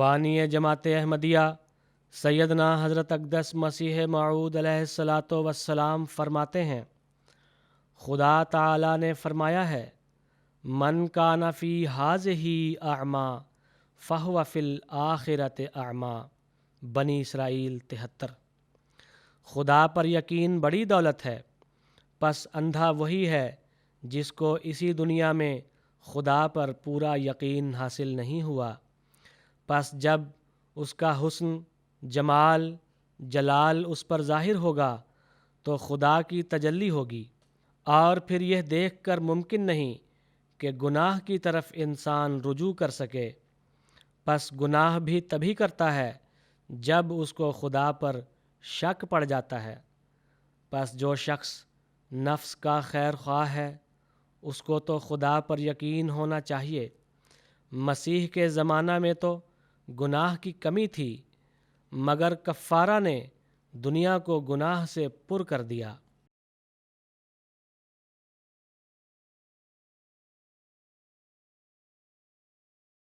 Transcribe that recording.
بانی جماعت احمدیہ سیدنا حضرت اقدس مسیح موعود علیہ الصلاۃ والسلام فرماتے ہیں، خدا تعالی نے فرمایا ہے، من کان فی ہذہ اعمی فہو فی الآخرۃ اعمی، بنی اسرائیل 73۔ خدا پر یقین بڑی دولت ہے، پس اندھا وہی ہے جس کو اسی دنیا میں خدا پر پورا یقین حاصل نہیں ہوا، پس جب اس کا حسن، جمال، جلال اس پر ظاہر ہوگا تو خدا کی تجلی ہوگی، اور پھر یہ دیکھ کر ممکن نہیں کہ گناہ کی طرف انسان رجوع کر سکے، پس گناہ بھی تبھی کرتا ہے جب اس کو خدا پر شک پڑ جاتا ہے۔ پس جو شخص نفس کا خیر خواہ ہے اس کو تو خدا پر یقین ہونا چاہیے۔ مسیح کے زمانہ میں تو گناہ کی کمی تھی، مگر کفارہ نے دنیا کو گناہ سے پر کر دیا۔